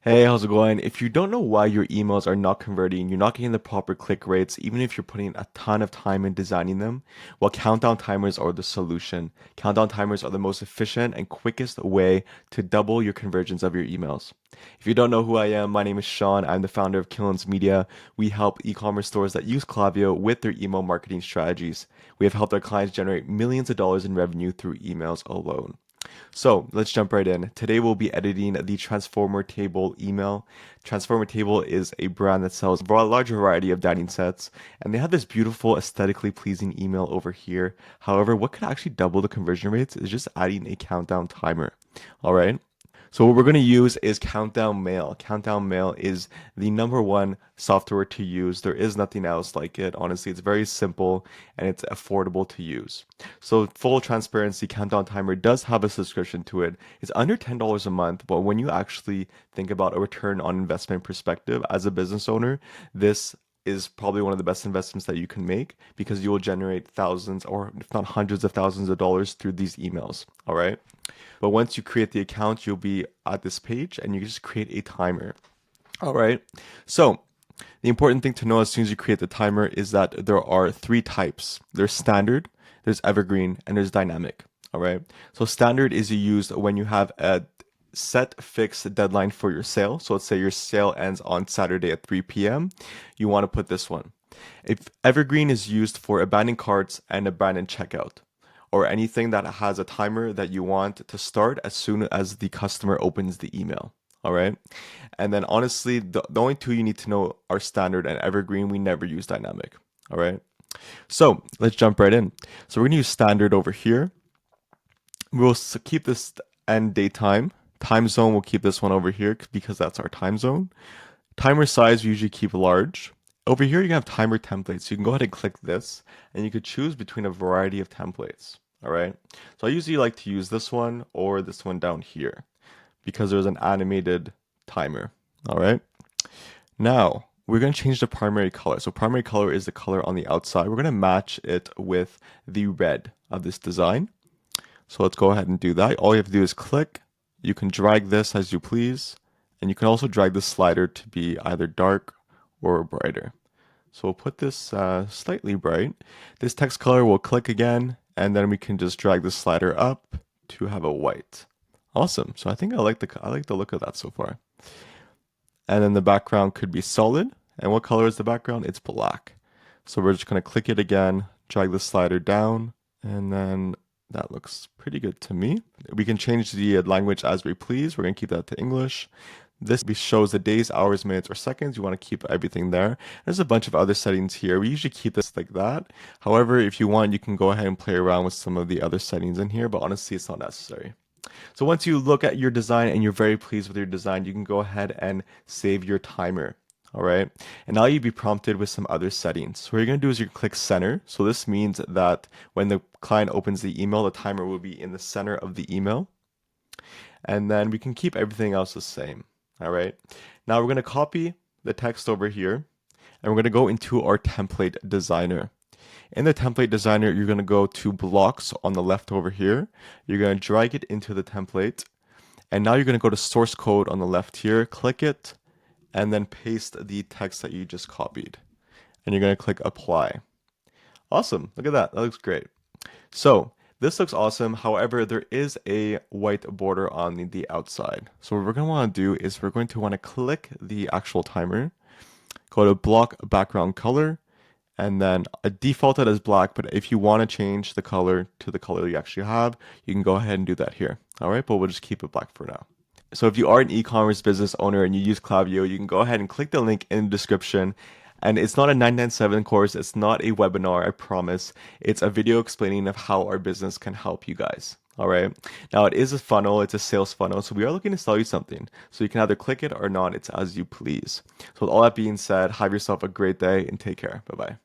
Hey, how's it going? If you don't know why your emails are not converting, you're not getting the proper click rates, even if you're putting a ton of time in designing them, well, countdown timers are the solution. Countdown timers are the most efficient and quickest way to double your conversions of your emails. If you don't know who I am, my name is Sean. I'm the founder of Killins Media. We help e-commerce stores that use Klaviyo with their email marketing strategies. We have helped our clients generate millions of dollars in revenue through emails alone. So let's jump right in. Today we'll be editing the Transformer Table email. Transformer Table is a brand that sells a large variety of dining sets, and they have this beautiful, aesthetically pleasing email over here. However, what could actually double the conversion rates is just adding a countdown timer. All right. So what we're going to use is Countdown Mail. Countdown Mail is the number one software to use. There is nothing else like it. Honestly, it's very simple and it's affordable to use. So full transparency, Countdown Timer does have a subscription to it. It's under $10 a month, but when you actually think about a return on investment perspective as a business owner, this is probably one of the best investments that you can make because you will generate thousands or if not hundreds of thousands of dollars through these emails. All right. But once you create the account, you'll be at this page and you just create a timer. All right. So the important thing to know as soon as you create the timer is that there are three types. There's standard, there's evergreen, and there's dynamic. All right. So standard is used when you have a set fixed deadline for your sale. So let's say your sale ends on Saturday at 3 p.m. You want to put this one. If evergreen is used for abandoned carts and abandoned checkout, or anything that has a timer that you want to start as soon as the customer opens the email. All right. And then honestly, the only two you need to know are standard and evergreen. We never use dynamic. All right. So let's jump right in. So we're going to use standard over here. We'll keep this end date time. Time zone, we'll keep this one over here because that's our time zone. Timer size, we usually keep large. Over here, you have timer templates. So you can go ahead and click this and you could choose between a variety of templates. All right. So I usually like to use this one or this one down here because there's an animated timer. All right. Now we're going to change the primary color. So primary color is the color on the outside. We're going to match it with the red of this design. So let's go ahead and do that. All you have to do is click. You can drag this as you please. And you can also drag the slider to be either dark or brighter. So we'll put this slightly bright. This text color will click again, and then we can just drag the slider up to have a white. Awesome. So I think I like the look of that so far. And then the background could be solid. And what color is the background? It's black. So we're just going to click it again, drag the slider down, and then that looks pretty good to me. We can change the language as we please. We're going to keep that to English. This shows the days, hours, minutes, or seconds. You want to keep everything there. There's a bunch of other settings here. We usually keep this like that. However, if you want, you can go ahead and play around with some of the other settings in here, but honestly, it's not necessary. So once you look at your design and you're very pleased with your design, you can go ahead and save your timer. All right. And now you'd be prompted with some other settings. So what you're going to do is you click center. So this means that when the client opens the email, the timer will be in the center of the email. And then we can keep everything else the same. All right. Now we're going to copy the text over here and we're going to go into our template designer. In the template designer, you're going to go to blocks on the left over here. You're going to drag it into the template. And now you're going to go to source code on the left here, click it, and then paste the text that you just copied. And you're going to click apply. Awesome. Look at that. That looks great. So this looks awesome. However, there is a white border on the outside. So what we're going to want to do is we're going to want to click the actual timer, go to block background color, and then default it as black. But if you want to change the color to the color you actually have, you can go ahead and do that here. All right, but we'll just keep it black for now. So if you are an e-commerce business owner and you use Klaviyo, you can go ahead and click the link in the description. And it's not a 997 course. It's not a webinar, I promise. It's a video explaining of how our business can help you guys. All right. Now it is a funnel. It's a sales funnel. So we are looking to sell you something. So you can either click it or not. It's as you please. So with all that being said, have yourself a great day and take care. Bye-bye.